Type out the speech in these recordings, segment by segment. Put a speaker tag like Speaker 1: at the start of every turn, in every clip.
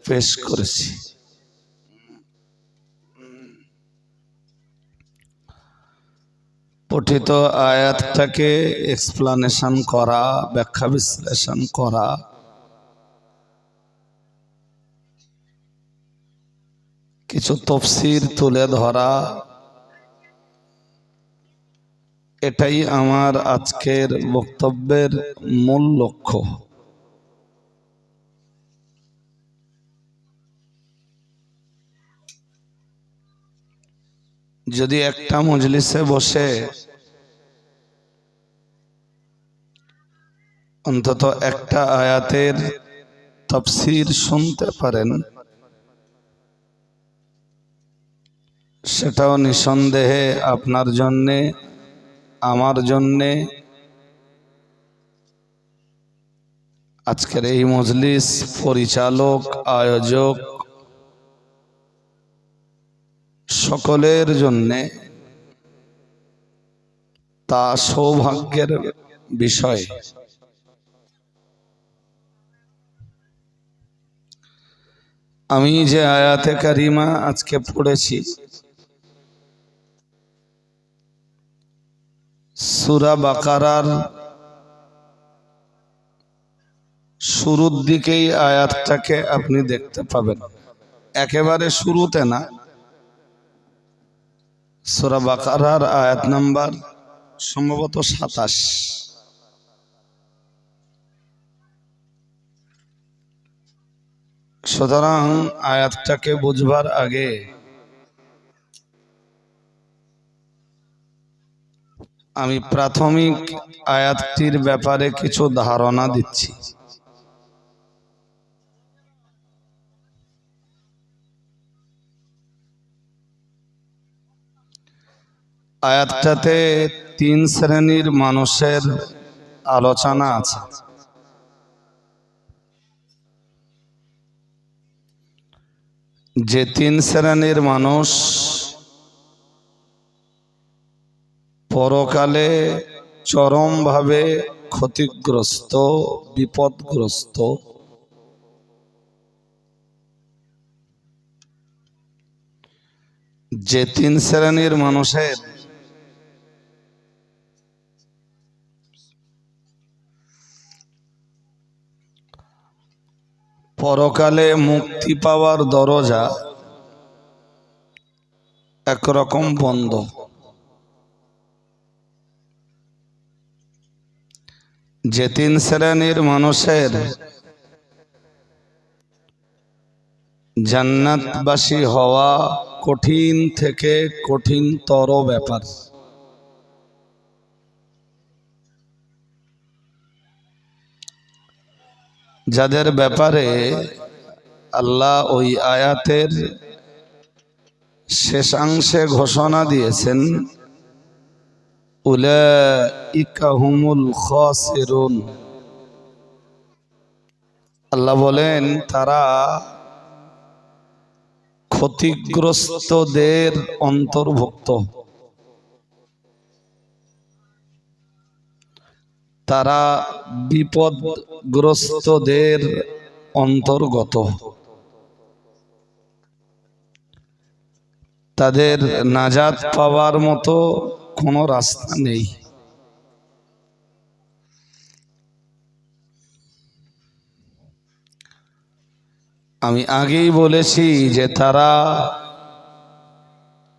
Speaker 1: পেশ করেছি। পঠিত আয়াতটাকে এক্সপ্লানেশন করা, ব্যাখ্যা বিশ্লেষণ করা, কিছু তফসির তুলে ধরা, এটাই আমার আজকের বক্তব্যের মূল লক্ষ্য। যদি একটা মজলিসে বসে অন্তত একটা আয়াতের তাফসীর শুনতে পারেন, সেটাও নিঃসন্দেহে আপনার জন্যে, আমার জন্যে, আজকের এই মজলিস পরিচালক, আয়োজক সকলের জন্যে তা সৌভাগ্যের বিষয়। আমি যে আয়াতে কারিমা আজকে পড়েছি, সূরা বাকারার শুরুর দিকেই আয়াতটাকে আপনি দেখতে পাবেন, একেবারে শুরুতে না। সূরা বাকারার আয়াত নাম্বার সম্ভবত ২৭। সুতরাং আয়াতটাকে বুঝবার আগে আমি প্রাথমিক আয়াতটির ব্যাপারে কিছু ধারণা দিচ্ছি। আয়াতটাতে ৩ শ্রেণীর মানুষের আলোচনা আছে। যে ৩ শ্রেণীর মানুষ পরকালে চরমভাবে ক্ষতিগ্রস্ত, বিপদগ্রস্ত, যে ৩ শ্রেণীর মানুষের পরকালে মুক্তি পাওয়ার দরজা একরকম বন্ধ, যে ৩ শ্রেণীর মানুষের জান্নাতবাসী হওয়া কঠিন থেকে কঠিনতর ব্যাপার, যাদের ব্যাপারে আল্লাহ ওই আয়াতের শেষাংশে ঘোষণা দিয়েছেন, উলাইকা হুমুল খাসিরুন। আল্লাহ বলেন তারা ক্ষতিগ্রস্তদের অন্তর্ভুক্ত, তারা বিপদগ্রস্তদের অন্তর্গত, তাদের নাজাত পাওয়ার মতো কোনো রাস্তা নেই। আমি আগেই বলেছি যে তারা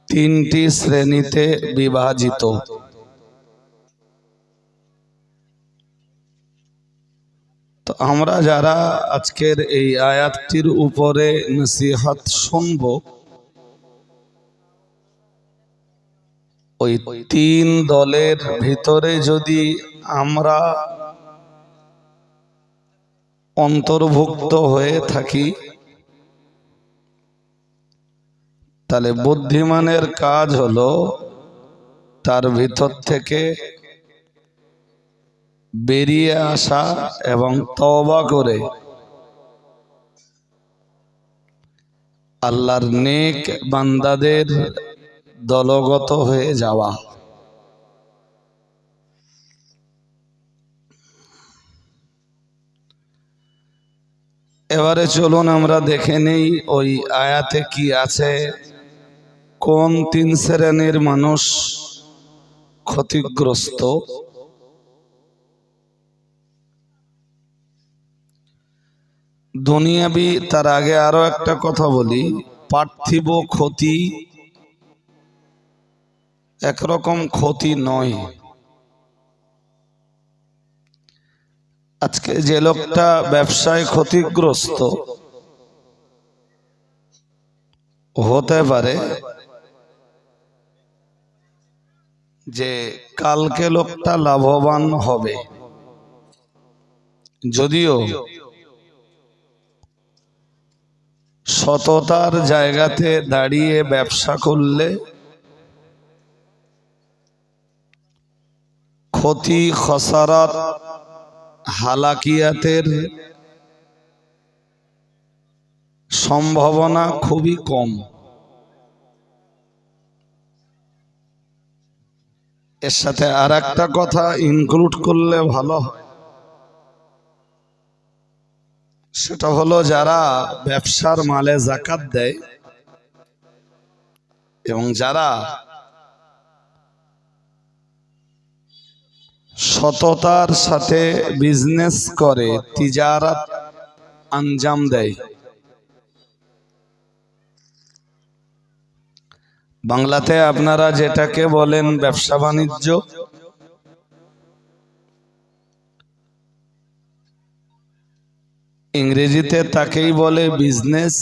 Speaker 1: ৩টি শ্রেণীতে বিভাজিত। তো আমরা যারা আজকের এই আয়াতটির উপরে নসিহত শুনব, ওই ৩ দলের ভিতরে যদি আমরা অন্তর্ভুক্ত হয়ে থাকি, তাহলে বুদ্ধিমানের কাজ হলো তার ভিতর থেকে বেরিয়ে আসা এবং তওবা করে আল্লাহর নেক বান্দাদের দলগত হয়ে যাওয়া। এবারে চলুন আমরা দেখে নেই ওই আয়াতে কি আছে, কোন তিন শ্রেণীর মানুষ ক্ষতিগ্রস্ত। দুনিয়াবি, তার আগে আরো একটা কথা বলি, পার্থিব ক্ষতি একরকম ক্ষতি নয়। আজকে যে লোকটা ব্যবসায় ক্ষতিগ্রস্ত হতে পারে যে কালকে লোকটা লাভবান হবে, যদিও সততার জায়গাতে দাঁড়িয়ে ব্যবসা করলে ক্ষতি, খসারাত, হালাকিয়াতের সম্ভাবনা খুবই কম। এর সাথে আর একটা কথা ইনক্লুড করলে ভালো হয়, সেটা হলো যারা ব্যবসার মালে যাকাত দেয় এবং যারা সততার সাথে বিজনেস করে, তিজারাত আঞ্জাম দেয়। বাংলাতে আপনারা যেটাকে বলেন ব্যবসা বাণিজ্য, ইংরেজিতে তাকেই বলে বিজনেস,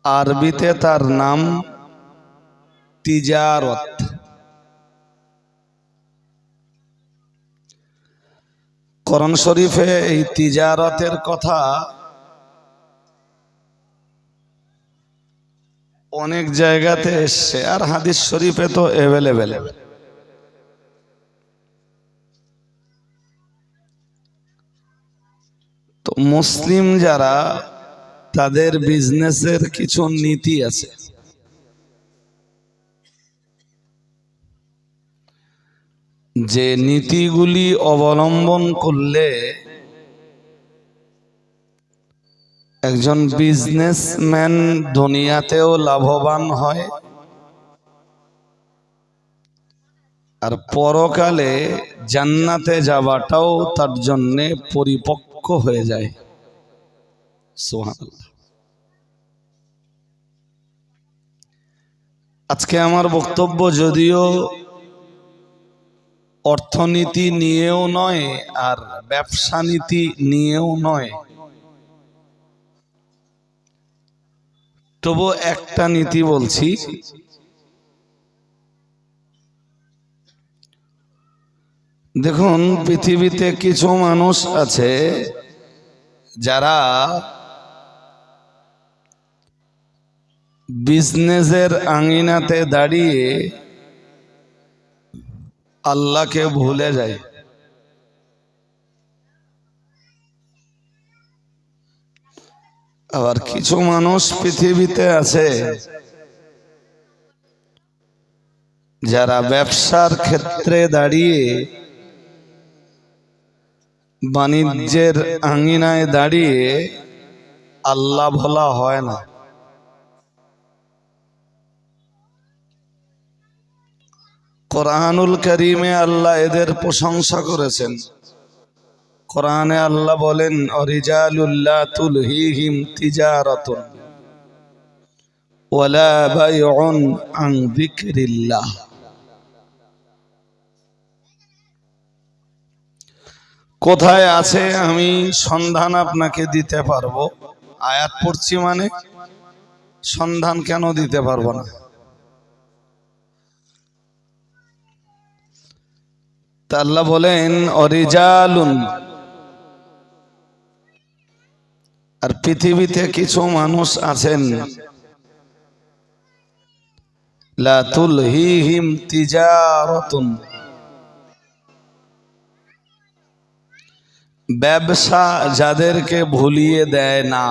Speaker 1: আরবিতে তার নাম তিজারত। কোরআন শরীফে এই তিজারতের কথা অনেক জায়গাতে এসছে, আর হাদিস শরীফে তো অ্যাভেলেবেল। তো মুসলিম যারা, তাদের বিজনেসের কিছু নীতি আছে। যে নীতিগুলি অবলম্বন করলে একজন বিজনেসম্যান দুনিয়াতেও লাভবান হয় আর পরকালে জান্নাতে যাওয়াটাও তার জন্যে পরিপক্ক হয়ে যায়। সুবহানাল্লাহ। আজকে আমার বক্তব্য যদিও অর্থনীতি নিয়েও নয় আর ব্যবসা নীতি নিয়েও নয়, তবু একটা নীতি বলছি। দেখুন, পৃথিবীতে কিছু মানুষ আছে যারা বিজনেসের আঙিনাতে দাঁড়িয়ে আল্লাহকে ভুলে যায়। আবার কিছু মানুষ পৃথিবীতে আছে যারা ব্যবসার ক্ষেত্রে দাঁড়িয়ে, বাণিজ্যের আঙিনায় দাঁড়িয়ে আল্লাহ ভোলা হয় না। কোরআনুল কারীমে আল্লাহ এদের প্রশংসা করেছেন। কোরআনে আল্লাহ বলেন, অরিজালুল লা তুলহিহিম তিজারাতুন ওয়ালা বাইউন আন যিকরিল্লাহ। কোথায় আছে আমি সন্ধান আপনাকে দিতে পারবো। আয়াত পড়ছি মানে সন্ধান কেন দিতে পারবো না? তা আল্লাহ বলেন অরিজালুন, আর পৃথিবীতে কিছু মানুষ আছেন লা তুলহিহিম তিজারাতুন, ব্যবসা যাদেরকে ভুলিয়ে দেয় না।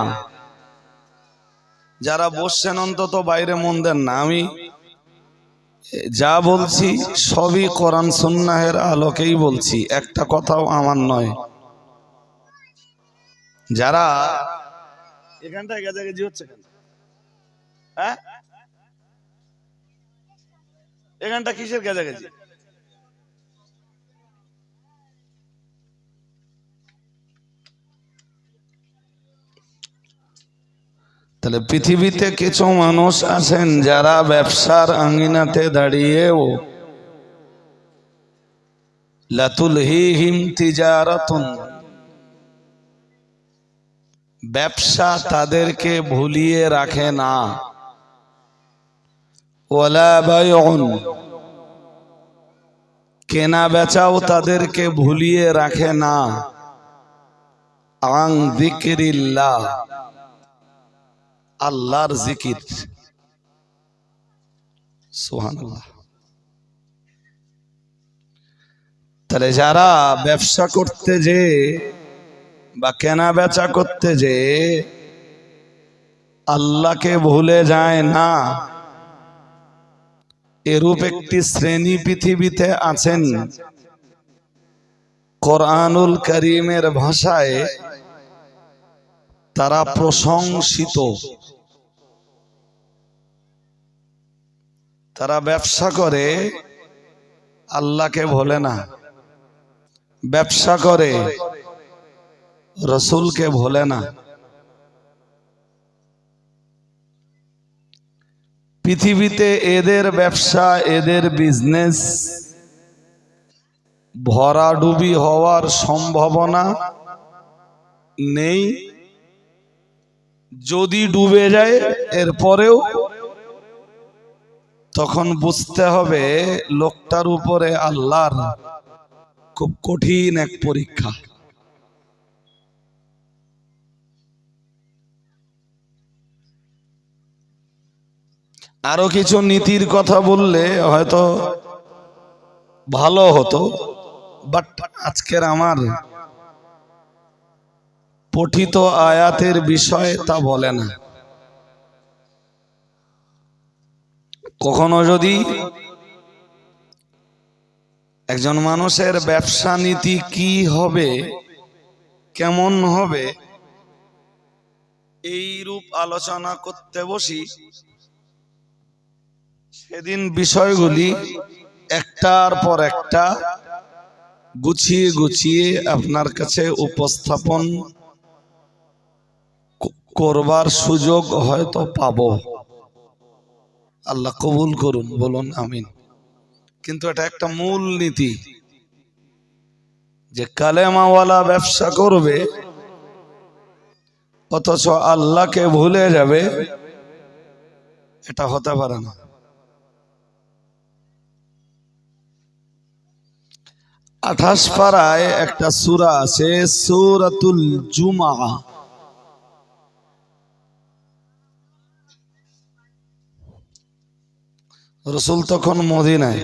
Speaker 1: যারা বসছেন অন্তত বাইরে মন দেন না, আমি যা বলছি সবই কোরআন সুন্নাহের আলোকেই বলছি, একটা কথাও আমার নয়। যারা এখানটায় গেজাগেজি হচ্ছে কেন? হ্যাঁ, এখানটা কিসের গেজাগেজি? তাহলে পৃথিবীতে কিছু মানুষ আছেন যারা ব্যবসার আঙ্গিনাতে দাঁড়িয়েও লাতুলহিহিম তিজারাতুন, ব্যবসা তাদেরকে ভুলিয়ে রাখে না, ওয়ালা বাইউন, কেনা বেচাও তাদেরকে ভুলিয়ে রাখে না, আন যিকরিল্লাহ, আল্লাহর জিকির। সুবহানাল্লাহ। তাহলে যারা ব্যবসা করতে যে বা কেনা বেচা করতে যে আল্লাহকে ভুলে যায় না, এরূপ একটি শ্রেণী পৃথিবীতে আছেন, কোরআনুল কারীমের ভাষায় তারা প্রশংসিত। তারা ব্যবসা করে, আল্লাহকে ভোলে না, ব্যবসা করে, রসুলকে ভোলে না। পৃথিবীতে এদের ব্যবসা, এদের বিজনেস ভরাডুবি হওয়ার সম্ভাবনা নেই। যদি ডুবে যায় এরপরেও তখন বুঝতে হবে লোকটার উপরে আল্লাহর খুব কঠিন এক পরীক্ষা। আরো কিছু নীতির কথা বললে হয়তো ভালো হতো, বাট আজকের আমার পঠিত আয়াতের বিষয় তা বলে না। কখনো যদি একজন মানুষের ব্যবসা নীতি কি হবে, কেমন হবে, এই রূপ আলোচনা করতে বসি, সেদিন বিষয়গুলি একটার পর একটা গুছিয়ে গুছিয়ে আপনার কাছে উপস্থাপন করবার সুযোগ হয়তো পাবো। আল্লাহ কবুল করুন, বলুন আমিন। কিন্তু এটা একটা মূল নীতি যে কালেমাওয়ালা ব্যবসা করবে অথচ আল্লাহকে ভুলে যাবে, এটা হতে পারে না। 28 পারায় একটা সূরা আছে, সূরাতুল জুমআহ। রাসূল তখন মদিনায়।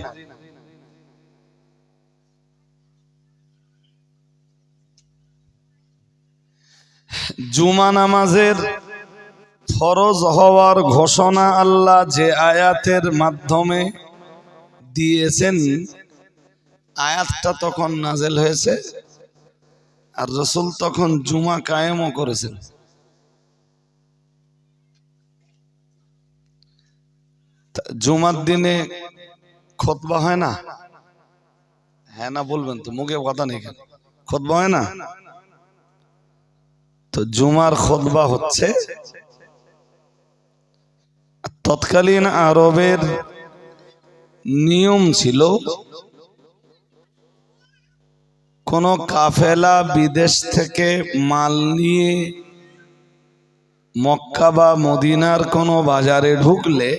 Speaker 1: জুমা নামাজের ফরজ হওয়ার ঘোষণা আল্লাহ যে আয়াতের মাধ্যমে দিয়েছেন, আয়াতটা তখন নাজেল হয়েছে, আর রাসূল তখন জুমা কায়েমও করেছেন। জুমার দিনে খুতবা হয় না? হ্যাঁ না বলবেন তো, মুখে কথা নেই কেন? খুতবা হয় না? তো জুমার খুতবা হচ্ছে। তৎকালীন আরবের নিয়ম ছিল, কোন কাফেলা বিদেশ থেকে মাল নিয়ে মক্কা বা মদিনার কোন বাজারে ঢুকলে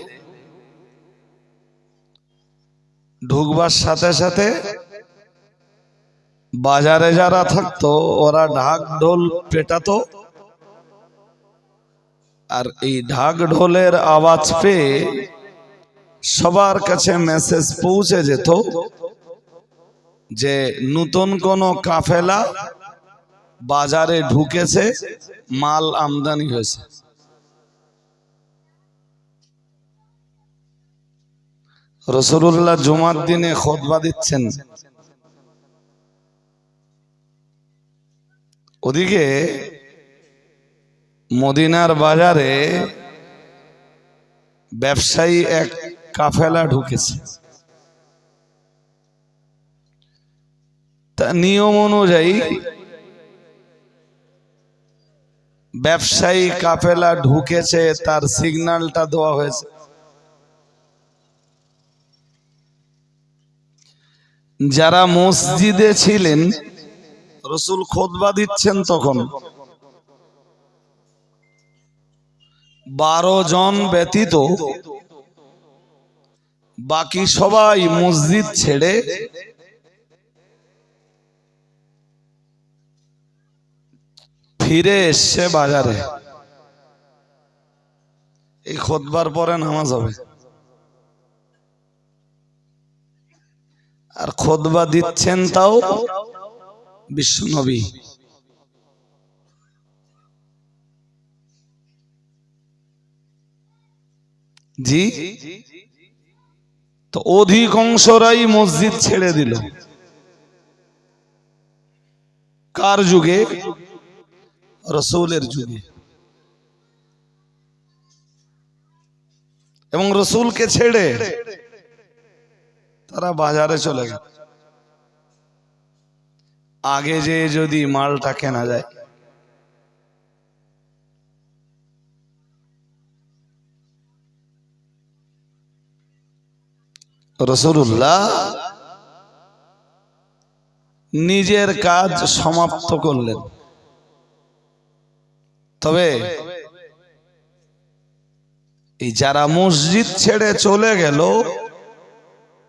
Speaker 1: ঢুকবার সাথে সাথে বাজারে যারা থাকতো ওরা ঢাক ঢোল পেটাতো, আর এই ঢাক ঢোলের আওয়াজ পেয়ে সবার কাছে মেসেজ পৌঁছে যেত যে নতুন কোন কাফেলা বাজারে ঢুকেছে, মাল আমদানি হয়েছে। রাসূলুল্লাহ জুমার দিনে খুতবা দিচ্ছেন, ওদিকে মদিনার বাজারে ব্যবসায়ী এক কাফেলা ঢুকেছে। তা নিয়ম অনুযায়ী ব্যবসায়ী কাফেলা ঢুকেছে, তার সিগন্যালটা দেওয়া হয়েছে। যারা মসজিদে ছিলেন, রাসূল খুতবা দিচ্ছেন, তখন 12 জন ব্যতীত বাকি সবাই মসজিদ ছেড়ে ফিরে এসছে বাজারে। এই খুতবার পরে নামাজ হবে, আর খুতবা দিচ্ছেন তাও বিশ্বনবী। জি, তো অধিকাংশরাই মসজিদ ছেড়ে দিল। কার যুগে? রাসূলের যুগে। এবং রাসূলকে ছেড়ে তারা বাজারে চলে গেল। আগে যে যদি মালটা কেনা যায়, রাসূলুল্লাহ নিজের কাজ সমাপ্ত করলেন। তবে এই যারা মসজিদ ছেড়ে চলে গেল,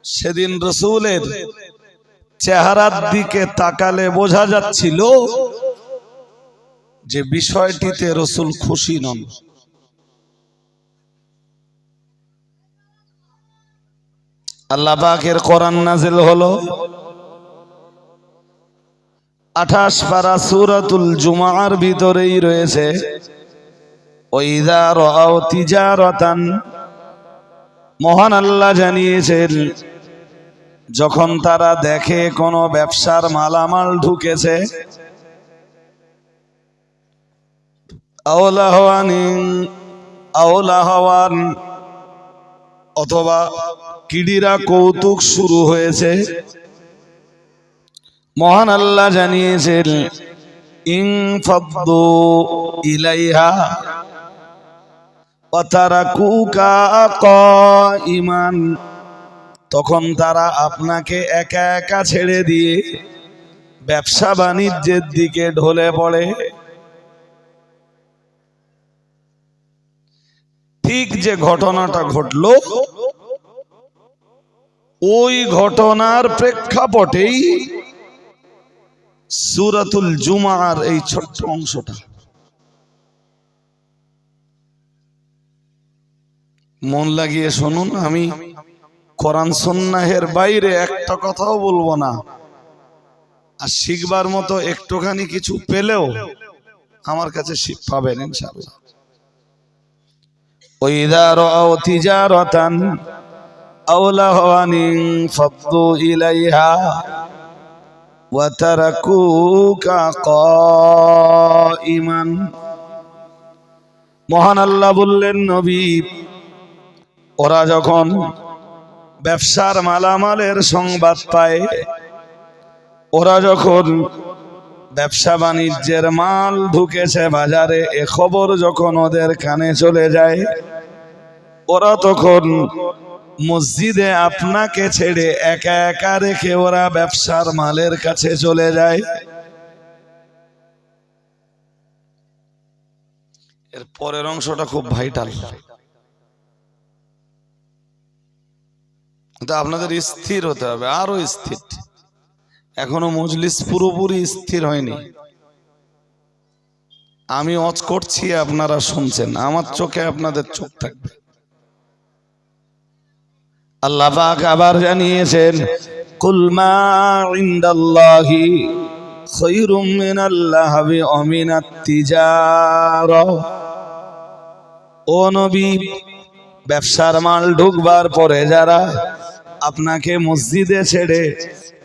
Speaker 1: সেদিন রাসূলের চেহারার দিকে তাকালে বোঝা যাচ্ছিল যে বিষয়টিতে রাসূল খুশি নন। আল্লাহ পাকের কোরআন নাযিল হলো 28 পারা সূরাতুল জুমার ভিতরেই রয়েছে, ওয়াইযা রাআও তিজারাতান, মহান আল্লাহ জানিয়েছেন যখন তারা দেখে কোন ব্যবসার মালামাল ঢুকেছে, আওলাহওয়ান, অথবা কিডিরা কৌতুক শুরু হয়েছে, মহান আল্লাহ জানিয়েছেন ইনফাদু ইলাইহা ওয়া তারাকুকা কাইমান, তখন তারা আপনাকে একা একা ছেড়ে দিয়ে ব্যবসা বাণিজ্যের দিকে ঢলে পড়ে। ঠিক যে ঘটনাটা ঘটলো, ওই ঘটনার প্রেক্ষাপটেই সূরাতুল জুমার এই ছোট্ট অংশটা। মন লাগিয়ে শুনুন, আমি কোরআন সুন্নাহের বাইরে একটা কথাও বলবো না, আর শিখবার মতো একটুখানি কিছু পেলেও আমার কাছে পাবেন ইনশাআল্লাহ। ওয়াইযা রাআও তিজারাতান আও লাহওয়ান ফাদু ইলাইহা ওয়া তারাকুকা কাইমান। মহান আল্লাহ বললেন, নবী, ওরা যখন ব্যবসার মালামালের সংবাদ পায়, ওরা যখন ব্যবসা বাণিজ্যের মাল ঢুকেছে বাজারে, এ খবর যখন ওদের কানে চলে যায়, ওরা তখন মসজিদে আপনাকে ছেড়ে একা একা রেখে ওরা ব্যবসার মালের কাছে চলে যায়। এর পরের অংশটা খুব ভাইটাল। আপনাদের স্থির হতে হবে, আরো স্থির। এখনো মজলিস পুরোপুরি স্থির হয়নি। আমি ওয়াজ করছি, আপনারা শুনছেন, আমার চোখে আপনাদের চোখ থাকবে। আল্লাহ পাক আবার জানিয়েছেন, কুল মা ইনদাল্লাহি খায়রুম মিনাল লাহবি ওয়া মিনাত তিজারা। ও নবী, ব্যবসার মাল ঢুকবার পরে যারা আপনাকে মসজিদে ছেড়ে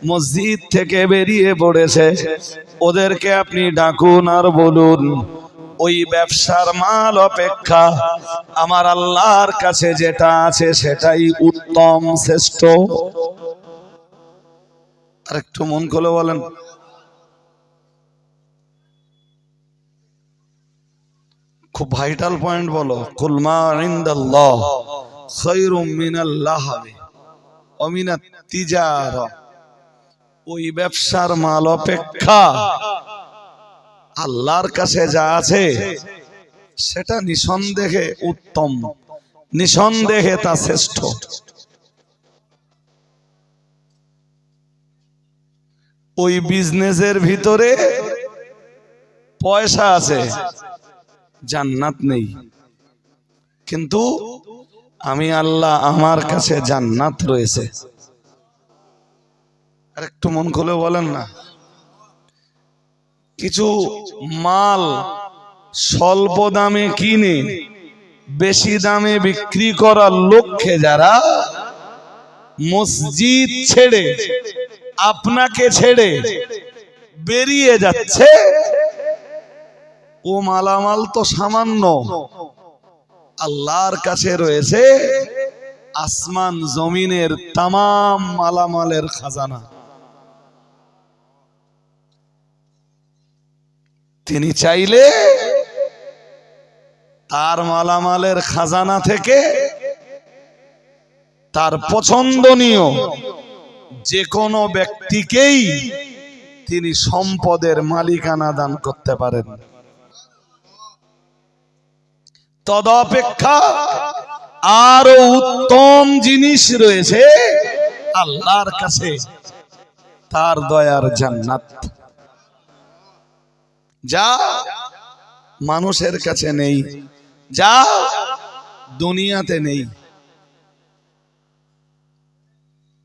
Speaker 1: মসজিদ থেকে বেরিয়ে পড়েছে, ওদেরকে আপনি ডাকুন আর বলুন, ওই ব্যবসার মাল অপেক্ষা আমার আল্লাহর কাছে যেটা আছে সেটাই উত্তম শ্রেষ্ঠ। আর একটু মন খুলে বলেন, খুব ভাইটাল পয়েন্ট বলো। কুল মা ইনদাল্লাহ খায়রুম মিনাল লাহবি ওয়া মিনাত তিজারা, ওই ব্যবসার মাল অপেক্ষা আল্লাহর কাছে যা আছে সেটা নিঃসন্দেহে উত্তম, নিঃসন্দেহে তা শ্রেষ্ঠ। ওই বিজনেসের ভিতরে পয়সা আছে, জান্নাত নেই, কিন্তু আমি আল্লাহ আমার কাছে জান্নাত রয়েছে। আর একটু মন খুলে বলেন না, কিছু মাল স্বল্প দামে কিনে বেশি দামে বিক্রি করার লক্ষ্যে যারা মসজিদ ছেড়ে আপনাকে ছেড়ে বেরিয়ে যাচ্ছে, ও মালামাল তো সামান্য, আল্লাহর কাছে রয়েছে আসমান জমিনের তামাম মালামালের খাজানা। তিনি চাইলে তার মালামালের খাজানা থেকে তার পছন্দনীয় যে কোনো ব্যক্তিকেই তিনি সম্পদের মালিকানা দান করতে পারেন। তদপেক্ষা আরো উত্তম জিনিস রয়েছে আল্লাহর কাছে, তার দয়ার জান্নাত, যা মানুষের কাছে নেই, যা দুনিয়াতে নেই।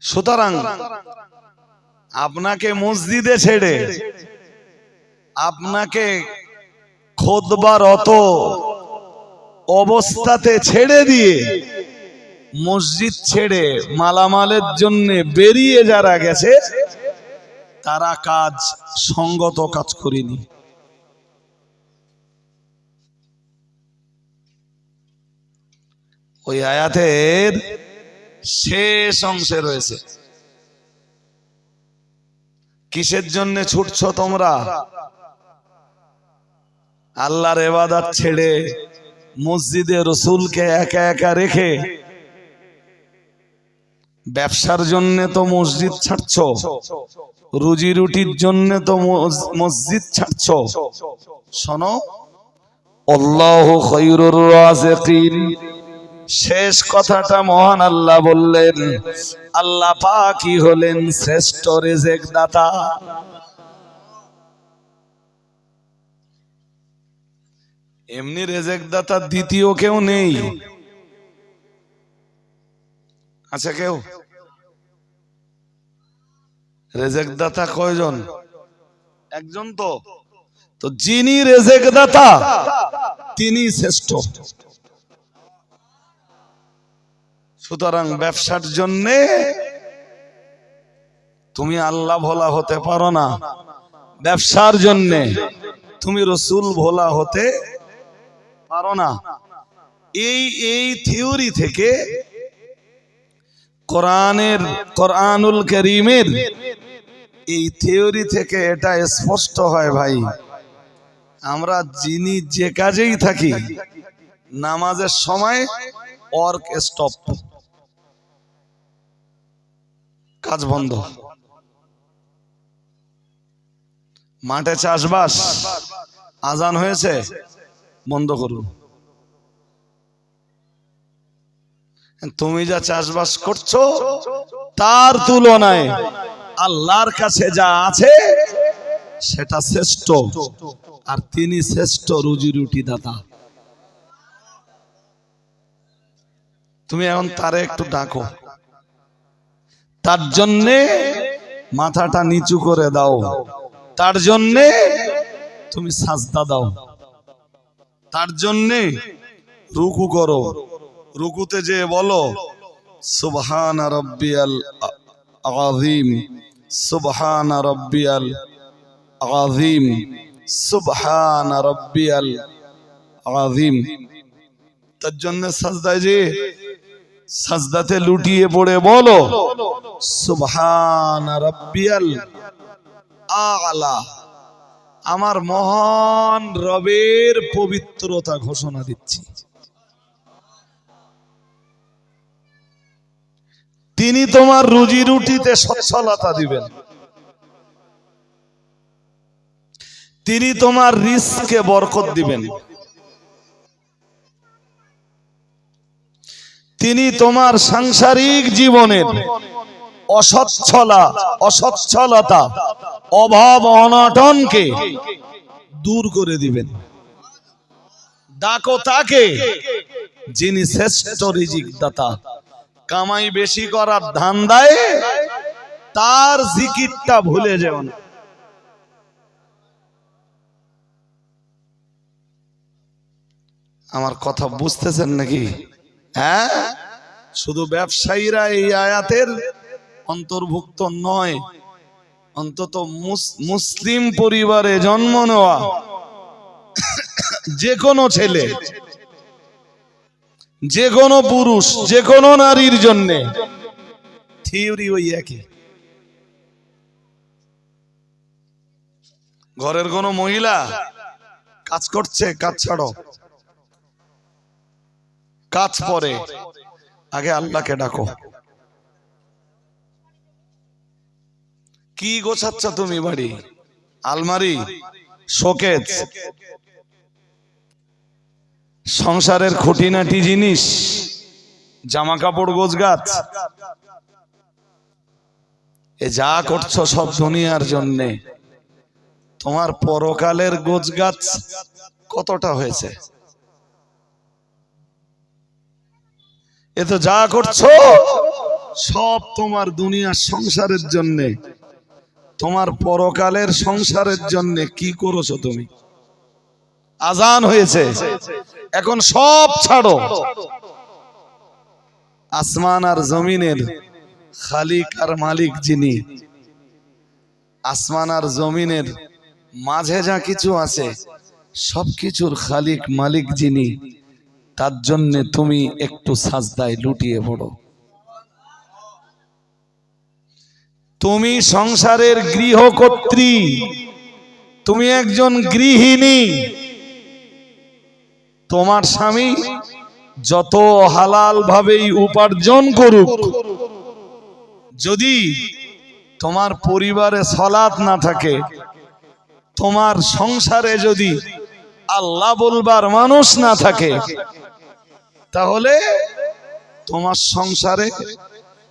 Speaker 1: সুতরাং আপনাকে মসজিদে ছেড়ে আপনাকে খুতবারত অবস্থাতে ছেড়ে দিয়ে মসজিদ ছেড়ে মালামালের জন্য বেরিয়ে যারা গেছে তারা কাজ সঙ্গত কাজ করেনি। ওই আয়াতের শেষ অংশে রয়েছে, কিসের জন্য ছুটছ তোমরা? আল্লাহর ইবাদত ছেড়ে মসজিদে রসুলকে একা একা রেখে ব্যবসার জন্য তো মসজিদ ছাড়ছ, রুজি রুটির জন্য তো মসজিদ ছাড়ছ। শোনো, আল্লাহু খায়রুর রাযিকিন, শেষ কথাটা মহান আল্লাহ বললেন, আল্লাহ পাকই হলেন শ্রেষ্ঠ রিজিক দাতা। এমনি রিজিক দাতা দ্বিতীয় কেউ নেই। আচ্ছা, কেউ রিজিক দাতা কয়জন? একজন। তো যিনি রিজিক দাতা তিনি শ্রেষ্ঠ। সুতরাং ব্যবসার জন্য তুমি আল্লাহ ভোলা হতে পারো না, ব্যবসার জন্য তুমি রসুল ভোলা হতে পারো না। এই থিওরি থেকে কোরআনুল কারীমের এই থিওরি থেকে এটা স্পষ্ট হয় ভাই, আমরা যিনি যে কাজেই থাকি নামাজের সময় ওয়ার্ক স্টপ, কাজ বন্ধ। মাঠে চাষবাস, আজান হয়েছে, বন্ধ করুন। তুমি যা চাষবাস করছো তার তুলনায় আল্লাহর কাছে যা আছে সেটা শ্রেষ্ঠ, আর তিনি শ্রেষ্ঠ রুজি রুটি দাতা। তুমি এখন তারে একটু ডাকো, তার জন্যে মাথাটা নিচু করে দাও, তার জন্যে তুমি সাজদা দাও, তার জন্যে রুকু করো, রুকুতে যে বলো সুবহান রাব্বিয়াল আযীম, সুবহান রাব্বিয়াল আযীম, সুবহান রাব্বিয়াল আযীম। তার জন্য সাজদায় যে সাজদাতে লুটিয়ে পড়ে বলো সুবহান রাব্বিয়াল আ'লা, আমার মহান রবের পবিত্রতা ঘোষণা দিচ্ছি। তিনি তোমার রুজি রুটিতে সচ্ছলতা দিবেন, তিনি তোমার রিজকে বরকত দিবেন, তিনি তোমার সাংসারিক জীবনের অসচ্ছলতা অভাব অনটনকে দূর করে দিবেন। ডাকো তাকে যিনি শ্রেষ্ঠ রিজিক দাতা। কামাই বেশি করার ধান্দায় তার জিকিরটা ভুলে যেও না। আমার কথা বুঝতেছেন নাকি? হ্যাঁ, শুধু ব্যবসায়ীরা এই আয়াতের অন্তর্ভুক্ত নয়, অন্তত মুসলিম পরিবারে জন্ম নেওয়া যে কোনো ছেলে, যে কোনো পুরুষ, যে কোনো নারীর জন্য থিওরি ওই একই। ঘরের কোনো মহিলা কাজ করছে, কাজ ছাড়ো, কাজ পরে, আগে আল্লাহকে ডাকো। কি গোছাচ্ছ তুমি বাড়ি? আলমারি, শোকেস, সংসারের খুঁটিনাটি জিনিস, জামা কাপড় গোছগাছ, এ যা করছো সব দুনিয়ার জন্যে। তোমার পরকালের গোছগাছ কতটা হয়েছে? এ তো যা করছো সব তোমার দুনিয়ার সংসারের জন্যে। তোমার পরকালের সংসারের জন্যে কি করেছো তুমি? আজান হয়েছে, এখন সব ছাড়ো। আসমান আর জমিনের খালিক আর মালিক যিনি, আসমান আর জমিনের মাঝে যা কিছু আছে সবকিছুর খালিক মালিক যিনি, তার জন্য তুমি একটু সাজদায় লুটিয়ে পড়ো। তুমি সংসারের গৃহকর্ত্রী, তুমি একজন গৃহিণী। তোমার স্বামী যত হালাল ভাবেই উপার্জন করুক, যদি তোমার পরিবারে সালাত না থাকে, তোমার সংসারে যদি আল্লাহ বলবার মানুষ না থাকে, তাহলে তোমার সংসারে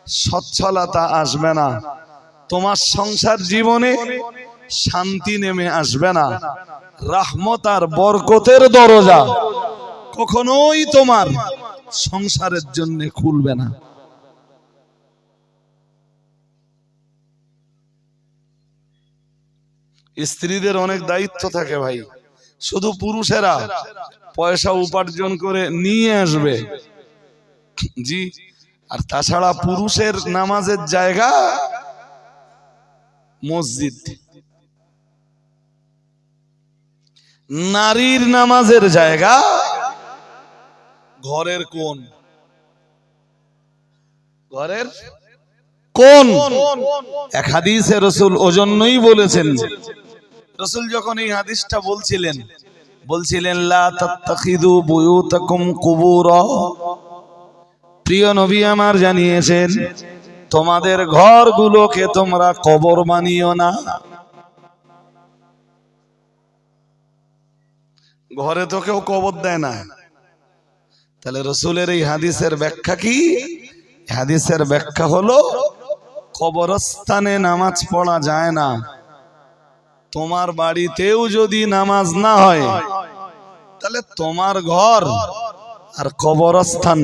Speaker 1: সচ্ছলতা আসবে না, তোমার সংসার জীবনে শান্তি নেমে আসবে না, রহমত আর বরকতের দরজা কখনোই তোমার সংসারের জন্য খুলবে না। স্ত্রীদের অনেক দায়িত্ব থাকে ভাই, শুধু পুরুষেরা পয়সা উপার্জন করে নিয়ে আসবে জি, আর তাছাড়া পুরুষের নামাজের জায়গা মসজিদ, নারীর নামাজের জায়গা ঘরের কোণ। ঘরের কোণ এক হাদিসে রাসূল ওজন্যই বলেছেন, রাসূল যখন এই হাদিসটা বলছিলেন লা তাত্তাখিযু বুয়ুতাকুম কুবুরা, প্রিয় নবী আমার জানিয়েছেন তোমাদের ঘরগুলোকে তোমরা কবর বানিও না। ঘরে তো কেউ কবর দেয় না, তাহলে রাসূলের এই হাদিসের ব্যাখ্যা কি? হাদিসের ব্যাখ্যা হলো কবরস্থানে নামাজ পড়া যায় না। তোমার বাড়িতেও যদি নামাজ না হয়, তাহলে তোমার ঘর আর কবরস্থান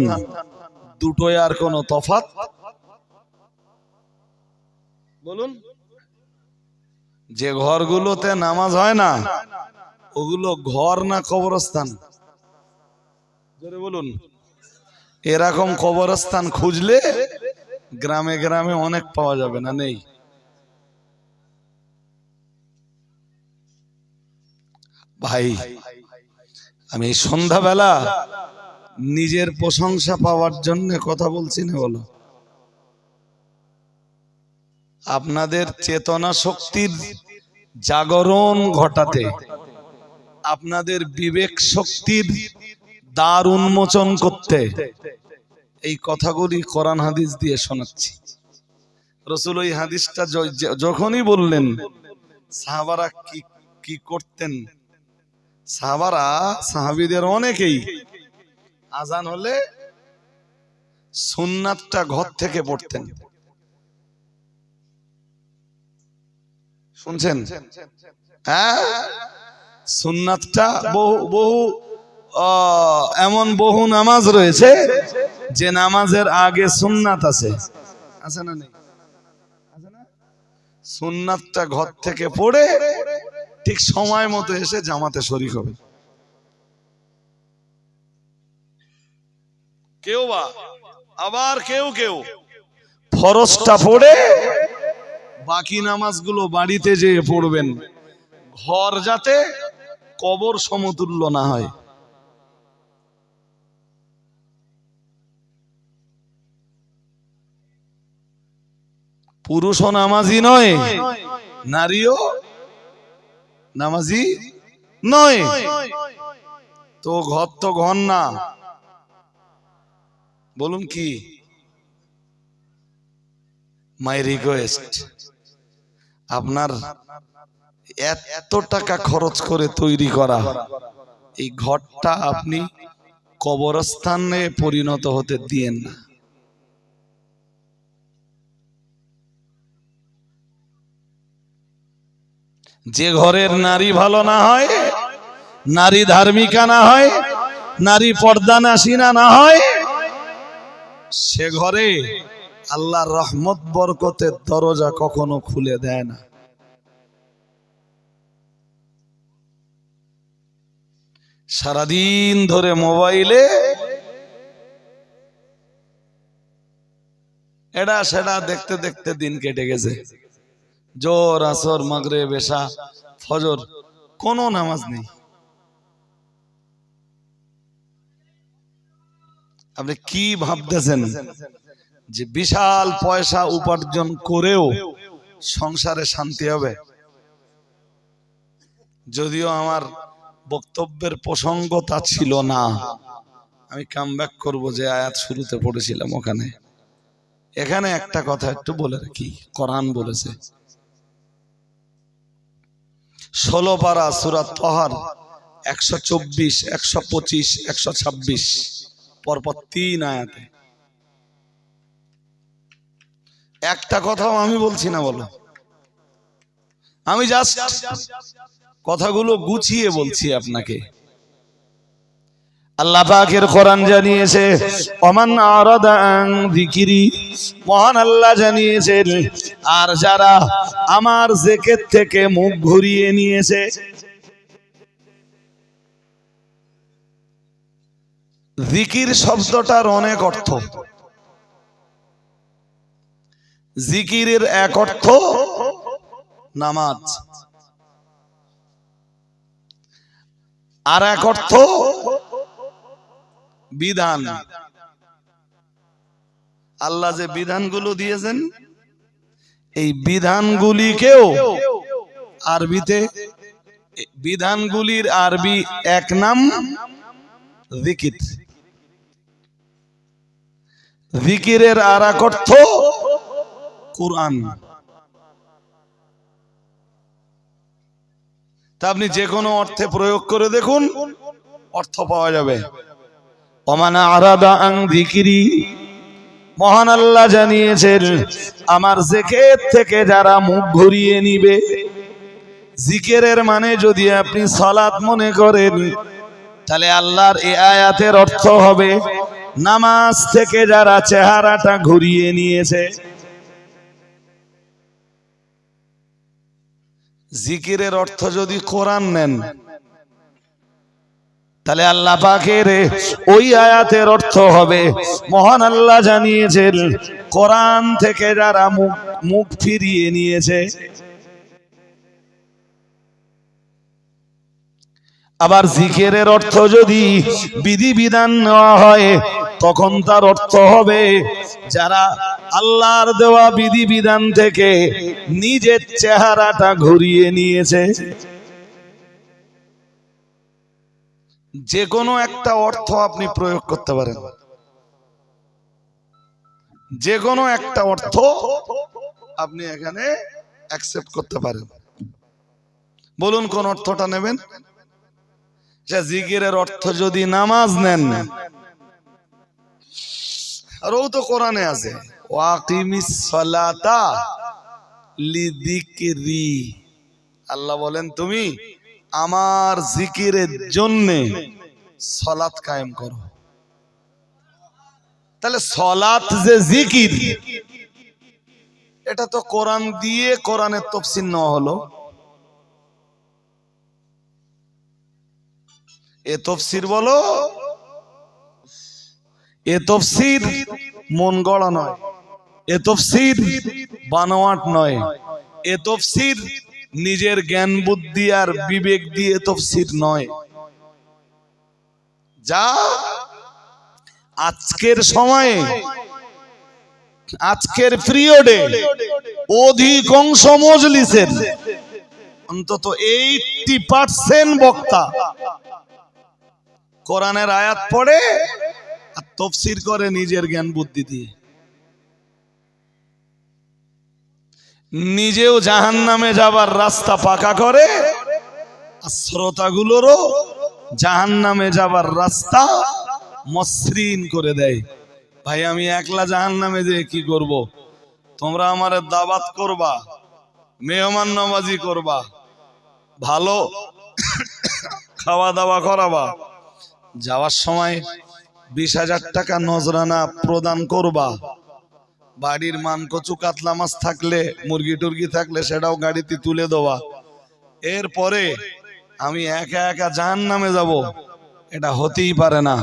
Speaker 1: দুটোই আর কোনো তফাৎ? বলুন, যে ঘরগুলোতে নামাজ হয় না ওগুলো ঘর না কবরস্থান? জোরে বলুন। এরকম কবরস্থান খুঁজলে গ্রামে গ্রামে অনেক পাওয়া যাবে না? নেই? ভাই আমি এই সন্ধ্যাবেলা নিজের প্রশংসা পাওয়ার জন্য কথা বলছি না, বলো আপনাদের চেতনা শক্তির জাগরণ ঘটাতে, আপনাদের বিবেক শক্তির দ্বার উন্মোচন করতে এই কথাগুলি কোরআন হাদিস দিয়ে শোনাচ্ছি। রাসূল ওই হাদিসটা যখনই বললেন, সাহাবারা কি করতেন? সাহাবীদের অনেকেই আজান হলে সুন্নাতটা ঘর থেকে পড়তেন। শুনছেন? হ্যাঁ, সুন্নাতটা বহু এমন বহু নামাজ রয়েছে যে নামাজের আগে সুন্নাত আছে না নেই? সুন্নাতটা ঘর থেকে পড়ে ঠিক সময় মতো এসে জামাতে শরীক হবে। আবার কেউ ফরজটা পড়ে বাকি নামাজগুলো বাড়িতে যেয়ে পড়বেন, ঘর যাতে কবর সমতুল্য না হয়। পুরুষও নামাজি নয়, নারীও নামাজি নয়, তো ঘর না। বলুন কি? মাই রিকোয়েস্ট, আপনার এত টাকা খরচ করে তৈরি করা এই ঘরটা আপনি কবরস্থানে পরিণত হতে দিয়েন না। যে ঘরের নারী ভালো না হয়, নারী ধার্মিকা না হয়, নারী পর্দানাসীনা না হয়, সে ঘরে আল্লাহর রহমত বরকতের দরজা কখনো খুলে দেয় না। সারাদিন ধরে মোবাইলে এটা সেটা দেখতে দেখতে দিন কেটে গেছে। জোহর, আসর, মাগরিব, এশা, ফজর, কোনো নামাজ নেই। আপনি কি ভাবতেছেন যে বিশাল পয়সা উপার্জন করেও সংসারে শান্তি হবে? যদিও আমার বক্তব্যের প্রসঙ্গ তা ছিল না, আমি কামব্যাক করব যে আয়াত শুরুতে পড়েছিলাম ওখানে। এখানে একটা কথা একটু বলে রাখি, কোরআন বলেছে 16 পারা সূরা তাহার 124, 125, 126 পরপর 3 আয়াতে। একটা কথাও আমি বলছি না, বলো, আমি জাস্ট কথাগুলো গুছিয়ে বলছি আপনাকে। আল্লাহ পাকের কোরআন জানিয়েছে ওমান আরাদা আন যিকরি, মহান আল্লাহ জানিয়েছেন আর যারা আমার জিকির থেকে মুখ ঘুরিয়ে নিয়েছে। জিকির শব্দটার অনেক অর্থ। জিকিরের এক অর্থ নামাজ, আর এক অর্থ বিধান। আল্লাহ যে বিধানগুলো দিয়েছেন এই বিধানগুলিকেও আরবিতে, বিধানগুলির আরবি এক নাম জিকির। জিকিরের আর এক অর্থ কুরআন। তা আপনি যে কোনো অর্থে প্রয়োগ করে দেখুন, অর্থ পাওয়া যাবে। ওমান আরাদা আন যিকরি, মহান আল্লাহ জানিয়েছেন আমার জিকির থেকে যারা মুখ ঘুরিয়ে নিবে। জিকিরের মানে যদি আপনি সালাত মনে করেন, তাহলে আল্লাহর এই আয়াতের অর্থ হবে নামাজ থেকে যারা চেহারাটা ঘুরিয়ে নিয়েছে। জিকিরের অর্থ যদি কোরআন নেন, তাহলে আল্লাহ পাকের ওই আয়াতের অর্থ হবে মহান আল্লাহ জানিয়েছেন কোরআন থেকে যারা মুখ ফিরিয়ে নিয়েছে। আবার জিকিরের অর্থ যদি বিধিবিধান নেওয়া হয় তখন তার অর্থ হবে যারা আল্লাহর দেওয়া বিধিবিধান থেকে নিজের চেহারাটা ঘুরিয়ে নিয়েছে। যে কোনো একটা অর্থ আপনি প্রয়োগ করতে পারেন, যে কোনো একটা অর্থ আপনি এখানে অ্যাকসেপ্ট করতে পারেন। বলুন কোন অর্থটা নেবেন? জিকিরের অর্থ যদি নামাজ নেন, আর ও তো কোরআনে আছে ওয়াকিমিস সালাতা লিযিকরি, আল্লাহ বলেন তুমি আমার জিকিরের জন্য সালাত কায়েম করো। তাহলে সালাত যে জিকির, এটা তো কোরআন দিয়ে কোরআনের তাফসীর নেওয়া হলো। এ তাফসীর বলো, এ তাফসীর মন গড়া নয়, এ তাফসীর বানোয়াট নয়, এ তাফসীর নিজের জ্ঞান বুদ্ধি আর বিবেক দিয়ে তাফসীর নয়। যা আজকের সময়ে, আজকের পিরিয়ডে অধিকাংশ মজলিসের অন্তত 80% বক্তা কোরআনের আয়াত পড়ে আর তাফসীর করে নিজের জ্ঞান বুদ্ধি দিয়ে। নিজেও জাহান্নামে যাবার রাস্তা পাকা করে আর শ্রোতাগুলোরও জাহান্নামে যাবার রাস্তা মসৃণ করে দেয়। ভাই আমি একলা জাহান্নামে যেয়ে কি করব? তোমরা আমারে দাওয়াত করবা, মেহমান নওয়াজি করবা, ভালো খাওয়া দাওয়া করাবা, যাওয়ার সময় 20,000 টাকা নজরানা প্রদান করবা, বাড়ির মান কচু কাতলা মাছ থাকলে মুরগি টুরগি থাকলে সেটাও গাড়িতে তুলে দেওয়া, এরপরে আমি একা একা জাহান্নামে যাব, এটা হতেই পারে না।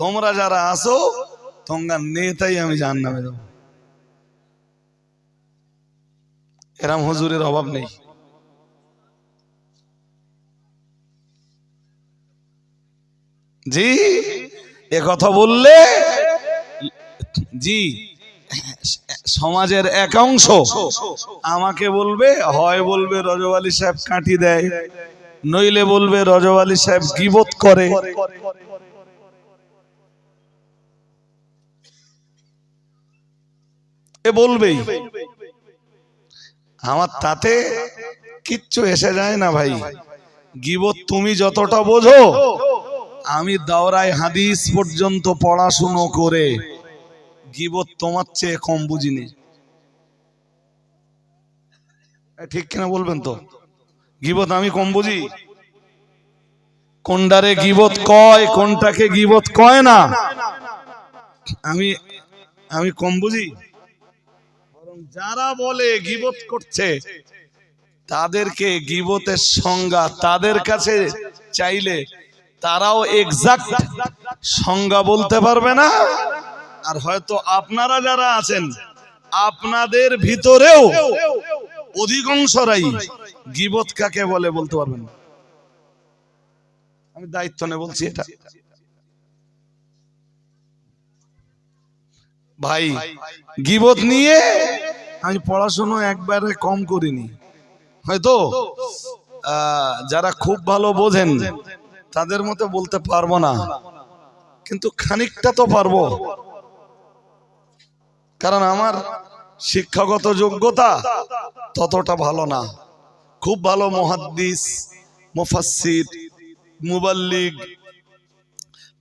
Speaker 1: তোমরা যারা আসো তোমরা নেতাই আমি জাহান্নামে যাব। এরম হুজুরের অভাব নেই। জি এ কথা বললে জি সমাজের এক অংশ আমাকে বলবে, হয় বলবে রজব আলী সাহেব কাঠি দেয়, নইলে বলবে রজব আলী সাহেব গীবত করে। এ বলবেই, আমার তাতে কিচ্ছু এসে যায় না ভাই। গীবত তুমি যতটা বোঝো, আমি দাওরায় হাদিস পর্যন্ত পড়াশুনো করে গীবত তোমার চেয়ে কম বুঝিনি। ঠিক কিনা বলবেন তো? গীবত আমি কম বুঝি? কোনটারে গীবত কয়, কোনটাকে গীবত কয় না, আমি কম বুঝি? বরং যারা বলে গীবত করছে তাদেরকে গীবতের সংজ্ঞা তাদের কাছে চাইলে তারাও এক্সাক্ট সংজ্ঞা বলতে পারবে না। আর হয়তো আপনারা যারা আছেন আপনাদের ভিতরেও অধিকাংশরাই গীবত কাকে বলে বলতে পারবেন না। আমি দায়িত্ব নিয়ে বলছি এটা। ভাই গীবত নিয়ে আমি পড়াশোনা একবারে কম করিনি, হয়তো যারা খুব ভালো বোঝেন তাদের মতো বলতে পারবো না, কিন্তু খানিকটা তো পারবো, কারণ আমার শিক্ষাগত যোগ্যতা ততটা ভালো না। খুব ভালো মুহাদ্দিস, মুফাসসির, মুবাল্লিগ,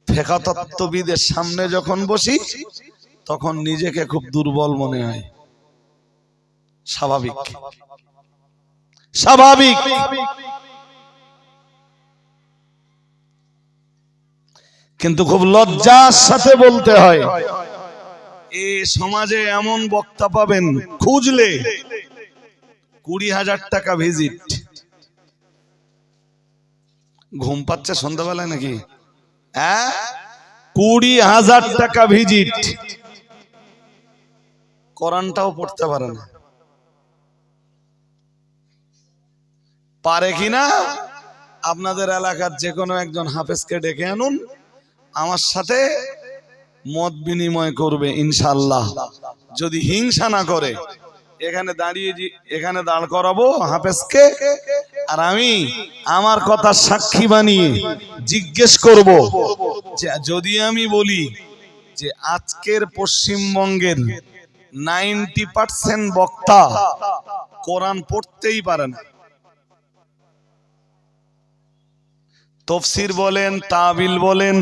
Speaker 1: ফিকহতত্ত্ববিদের সামনে যখন বসি তখন নিজেকে খুব দুর্বল মনে হয়। স্বাভাবিক স্বাভাবিক। কিন্তু খুব লজ্জার সাথে বলতে হয়, এই সমাজে এমন বক্তা পাবেন খুঁজলে 20,000 টাকা ভিজিট। ঘুম পাচ্ছে সন্ধ্যাবেলায় নাকি? 20,000 টাকা ভিজিট, কোরআনটাও পড়তে পারে না। পারে কিনা আপনাদের এলাকার যে কোনো একজন হাফেজকে ডেকে আনুন, আমার সাথে মত বিনিময় করবে ইনশাআল্লাহ। যদি হিংসা না করে এখানে এখানে দাঁড় করাবো হাফেজকে, আর আমি আমার কথা সাক্ষী বানিয়ে জিজ্ঞেস করব যে যদি আমি বলি যে আজকের পশ্চিমবঙ্গের 90% বক্তা কোরআন পড়তেই পারে না, তফসির বলেন, তাবিল বলেন,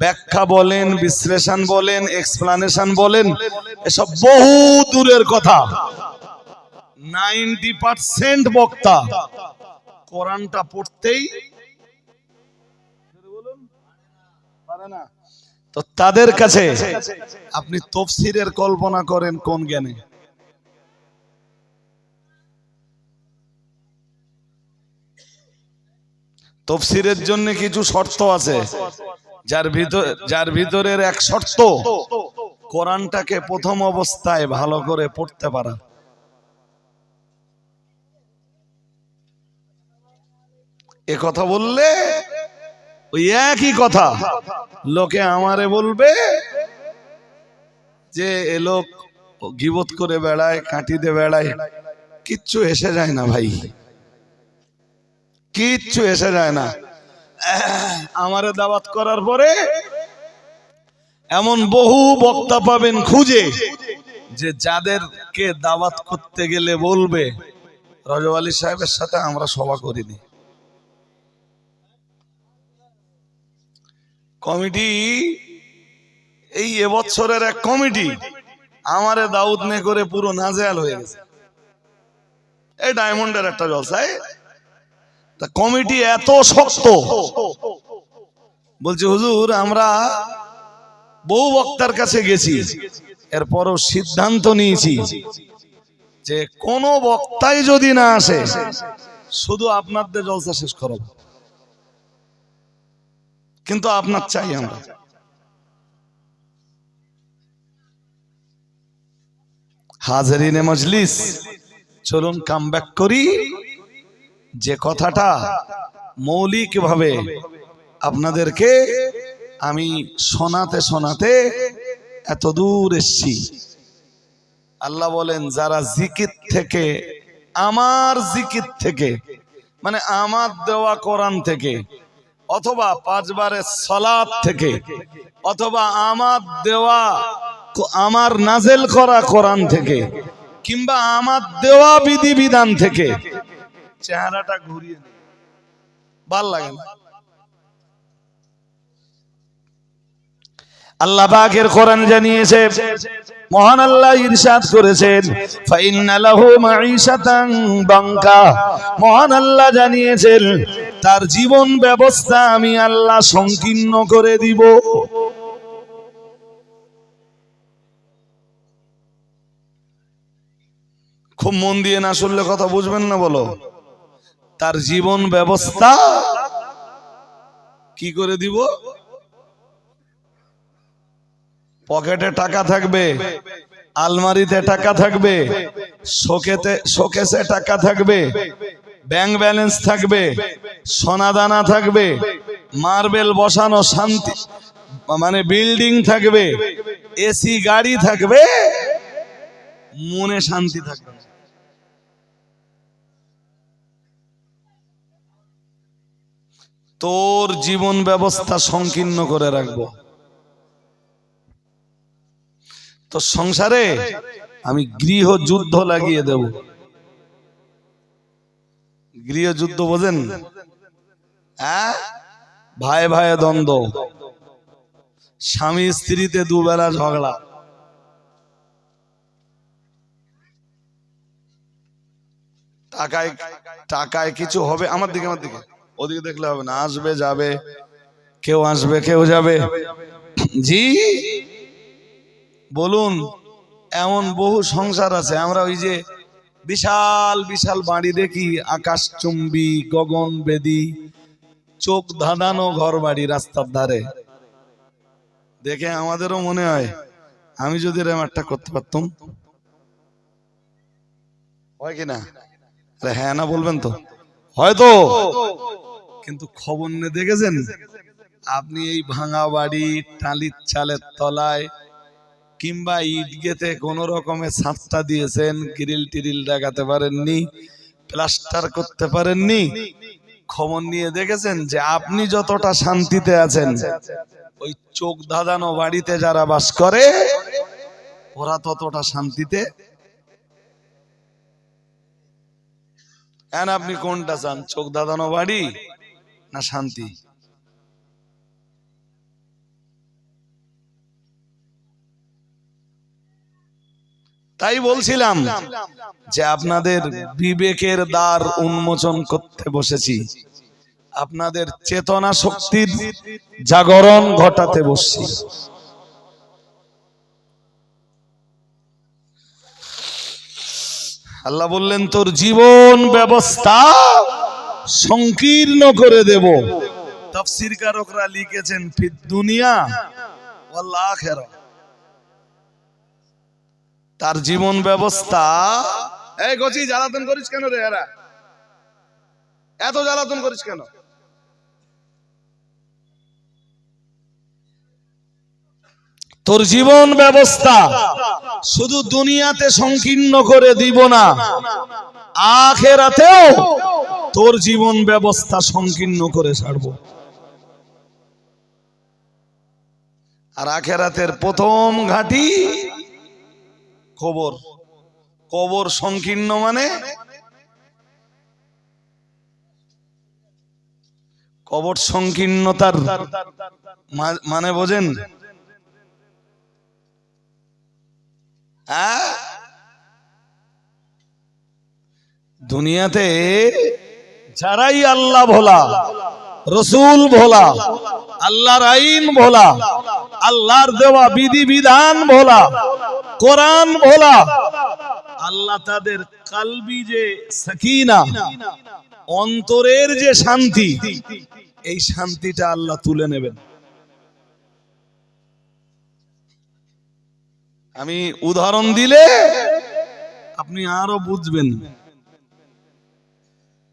Speaker 1: ব্যাখ্যা বলেন, বিশ্লেষণ বলেন, এক্সপ্লানেশন বলেন, এসব বহু দূরের কথা, 90% বক্তা কোরআনটা পড়তেই পারে না। তো তাদের কাছে আপনি তফসিরের কল্পনা করেন কোন জ্ঞানে? তফসিরের জন্য কিছু শর্ত আছে, যার ভিতরের এক শর্ত কোরআনটাকে প্রথম অবস্থায় ভালো করে পড়তে পারা। এ কথা বললে ওই একই কথা লোকে আমারে বলবে যে এ লোক গীবত করে বেড়ায়, কাটিতে বেড়ায়। কিচ্ছু এসে যায় না ভাই, কিচ্ছু এসে যায় না। আমারে দাওয়াত করার পরে এমন বহু বক্তা পাবেন খুঁজে, যে যাদেরকে দাওয়াত করতে গেলে বলবে রজব আলী সাহেবের সাথে আমরা সভা করিনি। কমিটি এই এবছরের এক কমিটি আমারে দাউদ নে করে পুরো নাজেহাল হয়ে গেছে এই ডায়মন্ডের একটা জলসায়। তা কমিটি এত শক্ত, বলছে হুজুর আমরা বহু বক্তার কাছে গেছি, এরপরও সিদ্ধান্ত নিয়েছি যে কোন বক্তাই যদি না আসে শুধু আপনাদের জলসা শেষ করব, কিন্তু আপনার চাই আমরা। হাজরিনে মজলিস, চলুন কামব্যাক করি। যে কথাটা মৌলিক ভাবে আপনাদেরকে আমি শোনাতে শোনাতে এত দূর এসছি। আল্লাহ বলেন যারা জিকির থেকে, আমার জিকির থেকে মানে আমার দেওয়া কোরআন থেকে, অথবা 5 বারের সালাত থেকে, অথবা আমার দেওয়া আমার নাজেল করা কোরআন থেকে, কিংবা আমার দেওয়া বিধিবিধান থেকে চেহারাটা ঘুরিয়ে নেয়, ভাল লাগে না। আল্লাহ পাকের কোরআন জানিয়েছে, মহান আল্লাহ ইরশাদ করেছেন ফাইন্না লাহু মাঈশাতান বাঙ্কা। মহান আল্লাহ জানিয়েছেন তার জীবন ব্যবস্থা আমি আল্লাহ সংকীর্ণ করে দিব। খুব মন দিয়ে না শুনলে কথা বুঝবেন না। বলো, তার জীবন ব্যবস্থা কি করে দিব? পকেটে টাকা থাকবে, আলমারিতে টাকা থাকবে, শোকেসে টাকা থাকবে, ব্যাংক ব্যালেন্স থাকবে, সোনা দানা থাকবে, মার্বেল বসানো শান্তি মানে বিল্ডিং থাকবে, এসি গাড়ি থাকবে, মনে শান্তি থাকবে। তোর জীবন ব্যবস্থা সংকীর্ণ করে রাখবো। তো সংসারে আমি গৃহ যুদ্ধ লাগিয়ে দেব। গৃহ যুদ্ধ বোঝেন? হ্যাঁ, ভাই ভাই দ্বন্দ্ব, স্বামী স্ত্রীতে দুবেলা ঝগড়া, টাকায় কিছু হবে। আমার দিকে ওদিকে দেখলে হবে না, আসবে যাবে, কেউ আসবে কেউ যাবে। জি বলুন, এমন বহু সংসার আছে। আমরা ওই যে বিশাল বিশাল বাড়ি দেখি, আকাশচুম্বী গগনভেদী চোখ ধাঁধানো ঘর বাড়ি রাস্তার ধারে, দেখে আমাদেরও মনে হয় আমি যদি এরকম একটা করতে পারতাম। হয় কিনা? হ্যাঁ না বলবেন তো? হয়তো কিন্তু খবর নিয়ে দেখেছেন আপনি এই ভাঙা বাড়ি, টালির চালের তলায় কিংবা ইট গেতে কোন রকমের ছাদটা দিয়েছেন, গ্রিল টিরিল লাগাতে পারেননি, প্লাস্টার করতে পারেননি, খবর নিয়ে দেখেছেন যে আপনি যতটা শান্তিতে আছেন ওই চোখ ধাঁধানো বাড়িতে যারা বাস করে ওরা ততটা শান্তিতে। আপনি কোনটা চান, চোখ ধাঁধানো বাড়ি না শান্তি? তাই বলছিলাম যে আপনাদের বিবেকের দ্বার উন্মোচন করতে বসেছি, আপনাদের চেতনা শক্তির জাগরণ ঘটাতে বসছি। আল্লাহ বললেন তোর জীবন ব্যবস্থা সংকীর্ণ করে দেব। তাফসীরকারকরা লিখেছেন ফিদ দুনিয়া ওয়াল আখিরা, তার জীবন ব্যবস্থা। এই গছি জ্বালাতন করিস কেন রে? এরা এত জ্বালাতন করিস কেন? তোর জীবন ব্যবস্থা শুধু দুনিয়াতে সংকীর্ণ করে দিব না, আখিরাতেও তোর জীবন ব্যবস্থা সংকীর্ণ করে ছাড়বো। আর আখিরাতের প্রথম ঘাঁটি কবর। কবর সংকীর্ণ মানে কবর সংকীর্ণতার মানে বোঝেন? দুনিয়াতে যারাই আল্লাহ ভোলা, রসুল ভোলা, আল্লাহর আইন ভোলা, আল্লাহর দেওয়া বিধি বিধান ভোলা, কোরআন ভোলা, আল্লাহ তাদের কালবি যে সাকিনা, অন্তরের যে শান্তি, এই শান্তিটা আল্লাহ তুলে নেবেন। আমি উদাহরণ দিলে আপনি আরো বুঝবেন।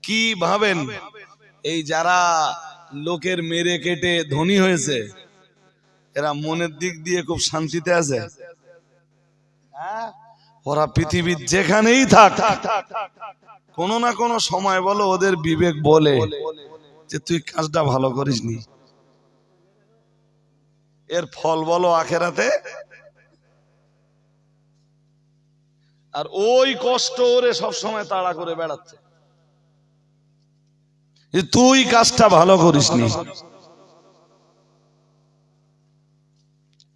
Speaker 1: কি ভাবেন এই যারা লোকের মেরে কেটে ধনী হয়েছে এরা মনের দিক দিয়ে খুব শান্তিতে আছে? ওরা পৃথিবীর যেখানেই থাক কোনো না কোনো সময় বলো ওদের বিবেক বলে যে তুই কাজটা ভালো করিসনি, এর ফল বলো আখেরাতে। আর ওই কষ্ট ওরে সব সময় তাড়া করে বেড়াচ্ছে যে তুই কাজটা ভালো করিসনি।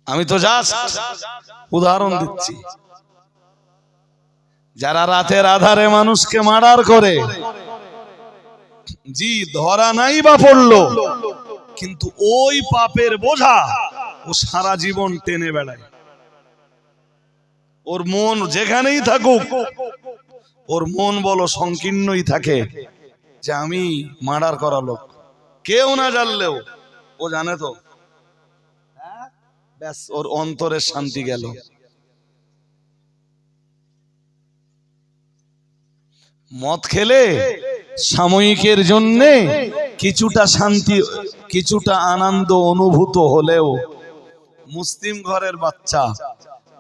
Speaker 1: আমি তো জাস্ট উদাহরণ দিচ্ছি। যারা রাতের আধারে মানুষকে মার্ডার করে, জি ধরা নাই বা পড়লো, কিন্তু ওই পাপের বোঝা ও সারা জীবন টেনে বেড়ায়। ওর মন যেখানেই থাকুক ওর মন বলো সংকীর্ণই থাকে যে আমি মার্ডার করা লোক। কেউ না জানলেও ও জানে তো, ব্যাস ওর অন্তরের শান্তি গেল। মদ খেলে সাময়িকের জন্যে কিছুটা শান্তি, কিছুটা আনন্দ অনুভূত হলেও মুসলিম ঘরের বাচ্চা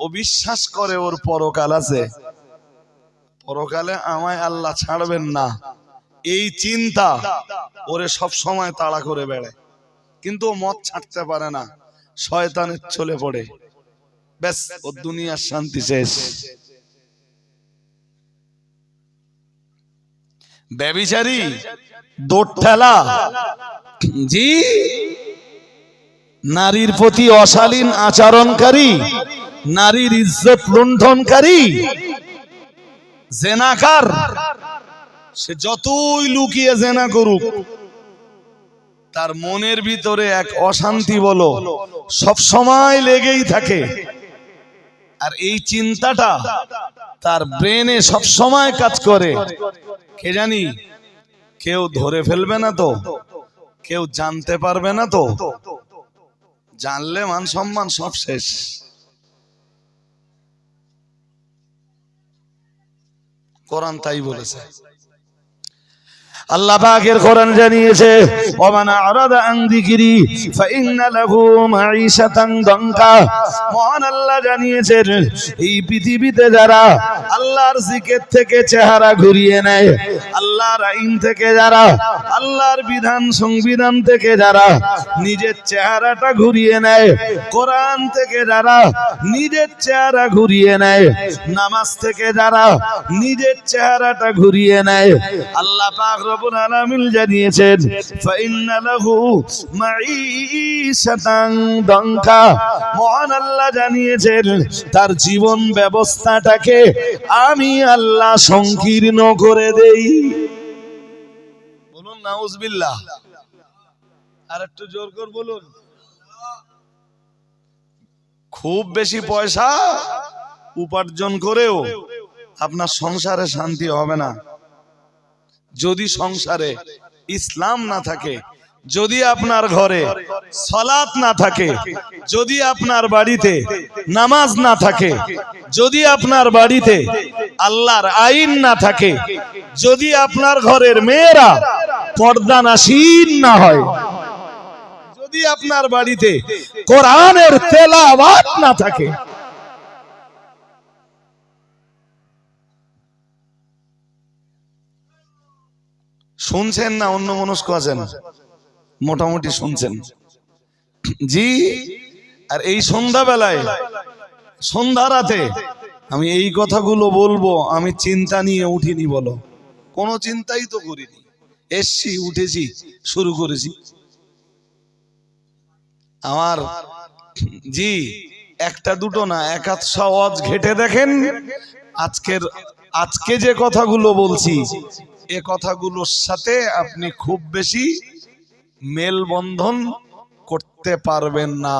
Speaker 1: ও বিশ্বাস করে ওর পরকাল আছে, পরকালে আমায় আল্লাহ ছাড়বেন না, এই চিন্তা ওরে সব সময় তাড়া করে বেড়ায়। কিন্তু ও মদ ছাড়তে পারে না, শয়তানের চলে পড়ে, ব্যাস ওর দুনিয়ার শান্তি শেষ। ব্যভিচারী, দৌড় ঠেলা, জি নারীর প্রতি অশালীন আচরণকারী, নারীর ইজ্জত লুণ্ঠনকারী, জেনাকার, সে যতই লুকিয়ে জেনা করুক তার মনের ভিতরে এক অশান্তি বলো সব সময় লেগেই থাকে। আর এই চিন্তাটা তার ব্রেনে সব সময় কাজ করে। কে জানি কেউ ধরে ফেলবে না তো, কেউ জানতে পারবে না তো, জানলে মান সম্মান সব শেষ। কোরআন তাই বলেছে। আল্লাহ পাকের কোরআন জানিয়েছে ওয়ামানা আরাদা আন যিকরি ফাইন্না লাহু মাঈশাতান দানকা। মহান আল্লাহ জানিয়েছেন এই পৃথিবীতে যারা আল্লাহর জিকির থেকে চেহারা ঘুরিয়ে নেয়, আল্লাহর আইন থেকে যারা, আল্লাহর বিধান সংবিধান থেকে যারা নিজের চেহারাটা ঘুরিয়ে নেয়, কোরআন থেকে যারা নিজের চেহারা ঘুরিয়ে নেয়, নামাজ থেকে যারা নিজের চেহারাটা ঘুরিয়ে নেয়, আল্লাহ পাক রব্বুল আলামিন জানিয়েছেন ফাইন্না লাহু মাঈশাতান দানকা। মহান আল্লাহ জানিয়েছেন তার জীবন ব্যবস্থাটাকে আমি আল্লাহ সংকীর্ণ করে দেই। বলুন নাউজুবিল্লাহ। আর একটু জোর করে বলুন। খুব বেশি পয়সা উপার্জন করেও আপনার সংসারে শান্তি হবে না যদি সংসারে ইসলাম না থাকে, যদি আপনার ঘরে সালাত না থাকে, যদি আপনার বাড়িতে নামাজ না থাকে, যদি আপনার বাড়িতে আল্লাহর আইন না থাকে, যদি আপনার ঘরের মেয়েরা পর্দানাসীন না হয়, যদি আপনার বাড়িতে কোরআনের তেলাওয়াত না থাকে, শুনছেন না অন্য মনস্ক আছেন? মোটামুটি শুনছেন জি। আর এই সন্ধ্যাবেলায়, সন্ধ্যা রাতে আমি এই কথাগুলো বলবো, আমি চিন্তা নিয়ে উঠিনি, বলো কোনো চিন্তাই তো করিনি, এসছি, উঠেছি, শুরু করেছি। আমার জি একটা দুটো না, 100 ওয়াজ ঘেটে দেখেন, আজকে যে কথাগুলো বলছি এ কথাগুলোর সাথে আপনি খুব বেশি মেলবন্ধন করতে পারবেন না।